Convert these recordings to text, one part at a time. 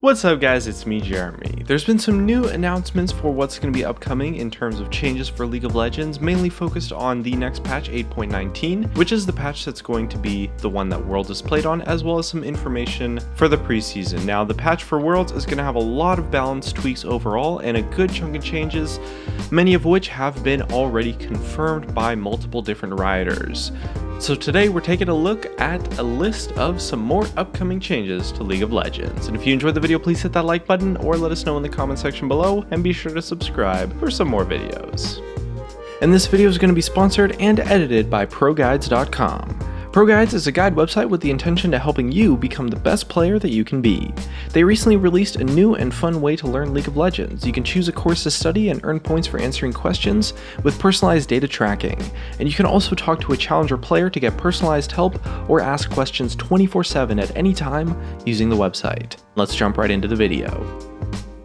What's up guys, it's me Jeremy. There's been some new announcements for what's going to be upcoming in terms of changes for League of Legends, mainly focused on the next patch 8.19, which is the patch that's going to be the one that Worlds is played on, as well as some information for the preseason. Now the patch for Worlds is going to have a lot of balance tweaks overall and a good chunk of changes, many of which have been already confirmed by multiple different rioters. So today we're taking a look at a list of some more upcoming changes to League of Legends. And if you enjoyed the video, please hit that like button or let us know in the comment section below, and be sure to subscribe for some more videos. And this video is going to be sponsored and edited by ProGuides.com. ProGuides is a guide website with the intention to helping you become the best player that you can be. They recently released a new and fun way to learn League of Legends. You can choose a course to study and earn points for answering questions with personalized data tracking. And you can also talk to a challenger player to get personalized help or ask questions 24/7 at any time using the website. Let's jump right into the video.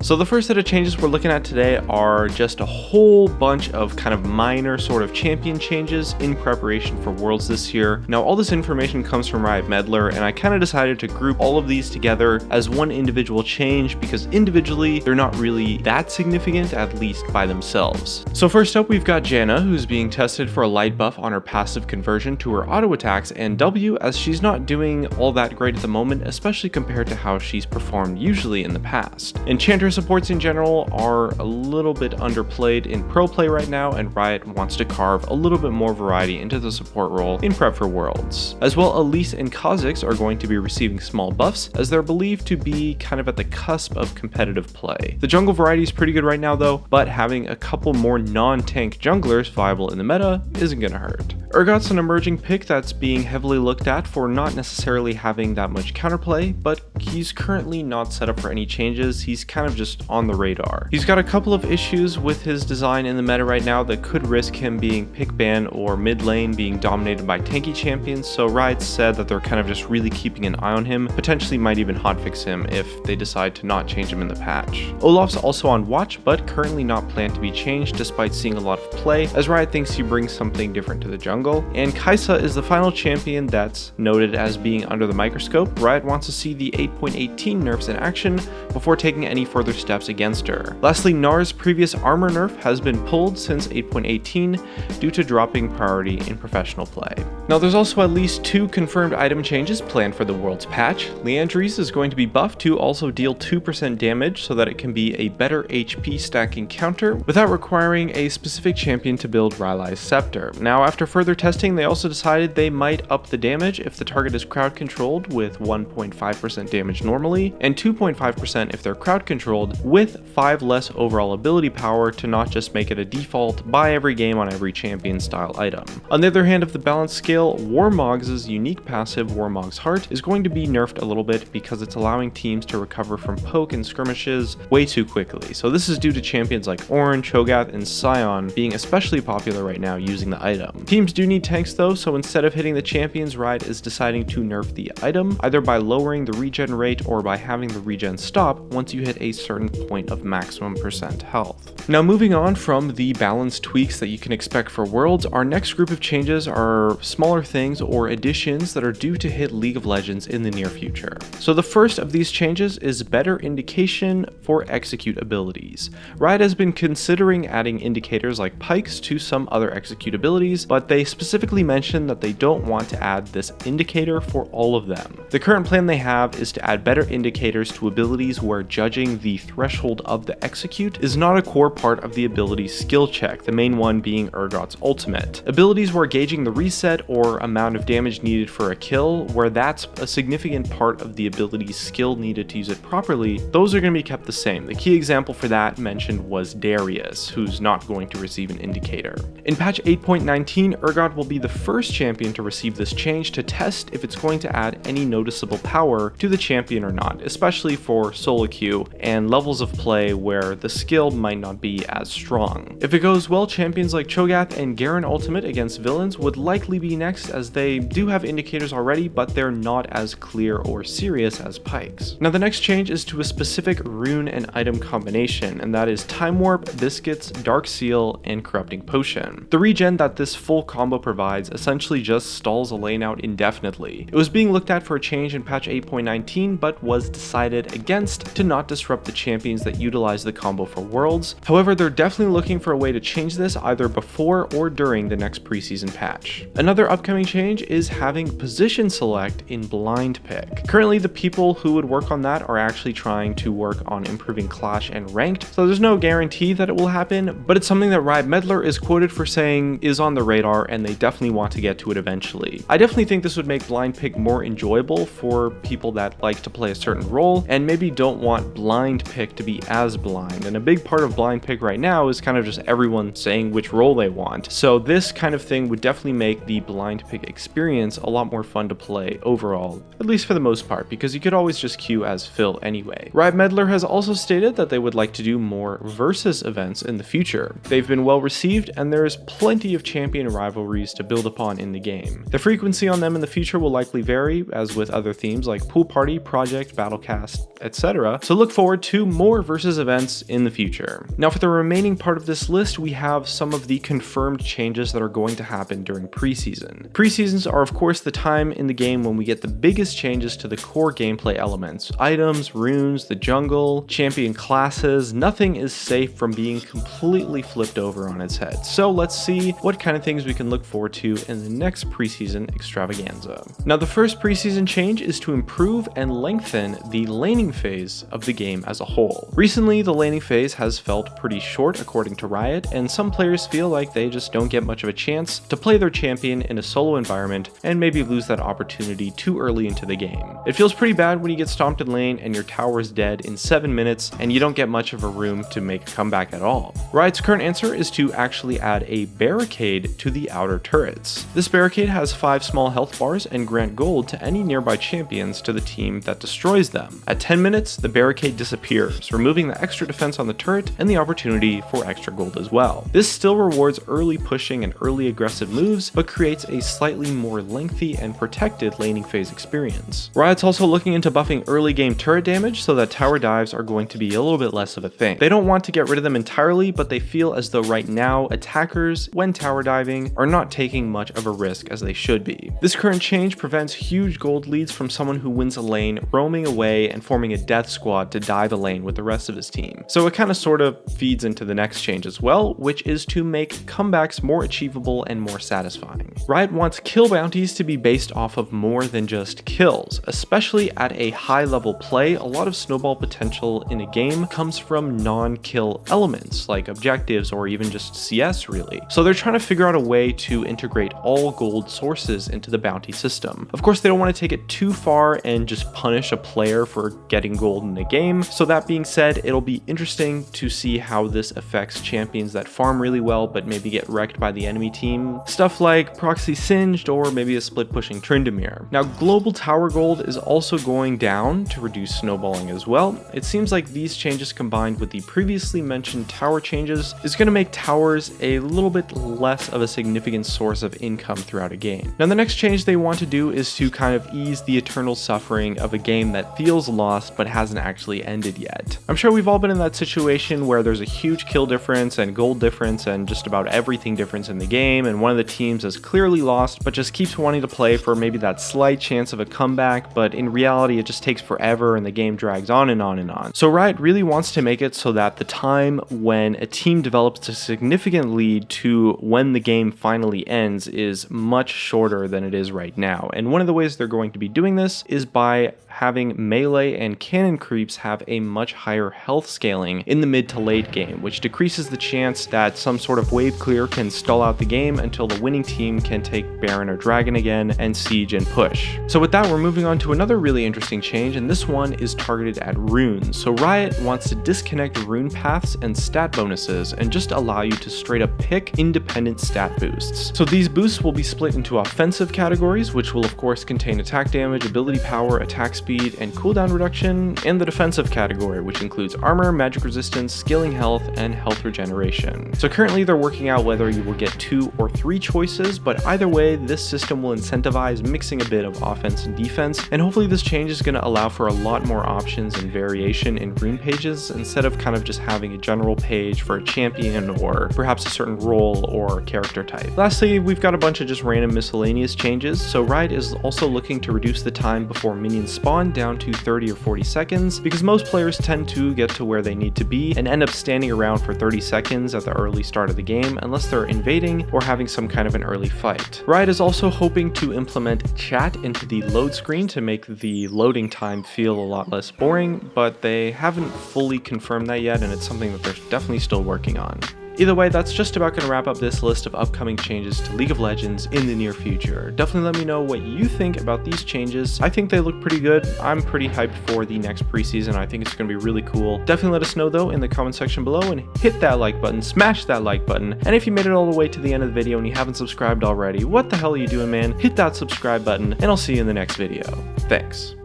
So the first set of changes we're looking at today are just a whole bunch of kind of minor sort of champion changes in preparation for Worlds this year. Now all this information comes from Riot Medler, and I kind of decided to group all of these together as one individual change because individually they're not really that significant, at least by themselves. So first up we've got Janna, who's being tested for a light buff on her passive conversion to her auto attacks and W, as she's not doing all that great at the moment, especially compared to how she's performed usually in the past. Enchanter supports in general are a little bit underplayed in pro play right now, and Riot wants to carve a little bit more variety into the support role in prep for Worlds. As well, Elise and Kha'Zix are going to be receiving small buffs, as they're believed to be kind of at the cusp of competitive play. The jungle variety is pretty good right now though, but having a couple more non-tank junglers viable in the meta isn't gonna hurt. Urgot's an emerging pick that's being heavily looked at for not necessarily having that much counterplay, but he's currently not set up for any changes. He's kind of just on the radar. He's got a couple of issues with his design in the meta right now that could risk him being pick ban or mid lane being dominated by tanky champions, so Riot said that they're kind of just really keeping an eye on him, potentially might even hotfix him if they decide to not change him in the patch. Olaf's also on watch, but currently not planned to be changed despite seeing a lot of play, as Riot thinks he brings something different to the jungle. And Kai'Sa is the final champion that's noted as being under the microscope. Riot wants to see the 8.18 nerfs in action before taking any further steps against her. Lastly, Nar's previous armor nerf has been pulled since 8.18 due to dropping priority in professional play. Now there's also at least 2 confirmed item changes planned for the Worlds patch. Liandry's is going to be buffed to also deal 2% damage so that it can be a better HP stacking counter without requiring a specific champion to build Rylai's Scepter. Now after further testing, they also decided they might up the damage if the target is crowd controlled with 1.5% damage normally and 2.5% if they're crowd controlled, with 5 less overall ability power to not just make it a default buy every game on every champion style item. On the other hand of the balance scale, Warmog's unique passive Warmog's Heart is going to be nerfed a little bit because it's allowing teams to recover from poke and skirmishes way too quickly. So this is due to champions like Ornn, Cho'Gath, and Sion being especially popular right now using the item. Teams do need tanks though, so instead of hitting the champions, Riot is deciding to nerf the item, either by lowering the regen rate or by having the regen stop once you hit a certain point of maximum percent health. Now moving on from the balance tweaks that you can expect for Worlds, our next group of changes are smaller things or additions that are due to hit League of Legends in the near future. So the first of these changes is better indication for execute abilities. Riot has been considering adding indicators like pikes to some other execute abilities, but they specifically mentioned that they don't want to add this indicator for all of them. The current plan they have is to add better indicators to abilities where judging the threshold of the execute is not a core part of the ability's skill check, the main one being Urgot's ultimate. Abilities where gauging the reset or amount of damage needed for a kill, where that's a significant part of the ability's skill needed to use it properly, those are going to be kept the same. The key example for that mentioned was Darius, who's not going to receive an indicator. In patch 8.19, Urgot will be the first champion to receive this change to test if it's going to add any noticeable power to the champion or not, especially for solo queue and levels of play where the skill might not be as strong. If it goes well, champions like Cho'Gath and Garen ultimate against villains would likely be next, as they do have indicators already, but they're not as clear or serious as Pikes. Now the next change is to a specific rune and item combination, and that is Time Warp, Biscuits, Dark Seal, and Corrupting Potion. The regen that this full combo provides essentially just stalls a lane out indefinitely. It was being looked at for a change in patch 8.19, but was decided against to not disrupt the champions that utilize the combo for Worlds. However, they're definitely looking for a way to change this either before or during the next preseason patch. Another upcoming change is having position select in blind pick. Currently, the people who would work on that are actually trying to work on improving Clash and Ranked, so there's no guarantee that it will happen, but it's something that Riot Meddler is quoted for saying is on the radar, and they definitely want to get to it eventually. I definitely think this would make blind pick more enjoyable for people that like to play a certain role and maybe don't want blind pick to be as blind, and a big part of blind pick right now is kind of just everyone saying which role they want. So this kind of thing would definitely make the blind pick experience a lot more fun to play overall, at least for the most part, because you could always just queue as Phil anyway. Riot Meddler has also stated that they would like to do more versus events in the future. They've been well received, and there is plenty of champion rivalries to build upon in the game. The frequency on them in the future will likely vary, as with other themes like Pool Party, Project, Battlecast, etc. So look forward to more versus events in the future. Now for the remaining part of this list, we have some of the confirmed changes that are going to happen during preseason. Preseasons are of course the time in the game when we get the biggest changes to the core gameplay elements. Items, runes, the jungle, champion classes, nothing is safe from being completely flipped over on its head. So let's see what kind of things we can look forward to in the next preseason extravaganza. Now the first preseason change is to improve and lengthen the laning phase of the game as a whole. Recently, the laning phase has felt pretty short according to Riot, and some players feel like they just don't get much of a chance to play their champion in a solo environment and maybe lose that opportunity too early into the game. It feels pretty bad when you get stomped in lane and your tower is dead in 7 minutes and you don't get much of a room to make a comeback at all. Riot's current answer is to actually add a barricade to the outer turrets. This barricade has 5 small health bars and grant gold to any nearby champions to the team that destroys them. At 10 minutes, the barricade disappears, removing the extra defense on the turret and the opportunity for extra gold as well. This still rewards early pushing and early aggressive moves, but creates a slightly more lengthy and protected laning phase experience. Riot's also looking into buffing early game turret damage so that tower dives are going to be a little bit less of a thing. They don't want to get rid of them entirely, but they feel as though right now attackers, when tower diving, are not taking much of a risk as they should be. This current change prevents huge gold leads from someone who wins a lane roaming away and forming a death squad to dive a lane with the rest of his team. So it kind of sort of feeds into the next change as well, which is to make comebacks more achievable and more satisfying. Riot wants kill bounties to be based off of more than just kills. Especially at a high level play, a lot of snowball potential in a game comes from non-kill elements like objectives or even just CS really. So they're trying to figure out a way to integrate all gold sources into the bounty system. Of course, they don't want to take it too far and just punish a player for getting gold in the game. So that being said, it'll be interesting to see how this affects champions that farm really well but maybe get wrecked by the enemy team. Stuff like Proxy Singed or maybe a split pushing Tryndamere. Now global tower gold is also going down to reduce snowballing as well. It seems like these changes combined with the previously mentioned tower changes is going to make towers a little bit less of a significant source of income throughout a game. Now the next change they want to do is to kind of ease the eternal suffering of a game that feels lost but hasn't actually ended yet. I'm sure we've all been in that situation where there's a huge kill difference and gold difference and just about everything difference in the game, and one of the teams is clearly lost but just keeps wanting to play for maybe that slight chance of a comeback, but in reality it just takes forever and the game drags on and on and on. So Riot really wants to make it so that the time when a team develops a significant lead to when the game finally ends is much shorter than it is right now. And one of the ways they're going to be doing this is by having melee and cannon creeps have a much higher health scaling in the mid to late game, which decreases the chance that some sort of wave clear can stall out the game until the winning team can take Baron or Dragon again and siege and push. So with that, we're moving on to another really interesting change, and this one is targeted at runes. So Riot wants to disconnect rune paths and stat bonuses and just allow you to straight up pick independent stat boosts. So these boosts will be split into offensive categories, which will of course contain attack damage, ability power, attack speed and cooldown reduction, and the defensive category, which includes armor, magic resistance, scaling health, and health regeneration. So currently they're working out whether you will get 2 or 3 choices, but either way, this system will incentivize mixing a bit of offense and defense, and hopefully this change is going to allow for a lot more options and variation in rune pages instead of kind of just having a general page for a champion or perhaps a certain role or character type. Lastly, we've got a bunch of just random miscellaneous changes. So Riot is also looking to reduce the time before minions spawn down to 30 or 40 seconds because most players tend to get to where they need to be and end up standing around for 30 seconds at the early start of the game unless they're invading or having some kind of an early fight. Riot is also hoping to implement chat into the load screen to make the loading time feel a lot less boring, but they haven't fully confirmed that yet, and it's something that they're definitely still working on. Either way, that's just about going to wrap up this list of upcoming changes to League of Legends in the near future. Definitely let me know what you think about these changes. I think they look pretty good. I'm pretty hyped for the next preseason. I think it's going to be really cool. Definitely let us know though in the comment section below, and hit that like button, smash that like button. And if you made it all the way to the end of the video and you haven't subscribed already, what the hell are you doing, man? Hit that subscribe button, and I'll see you in the next video. Thanks.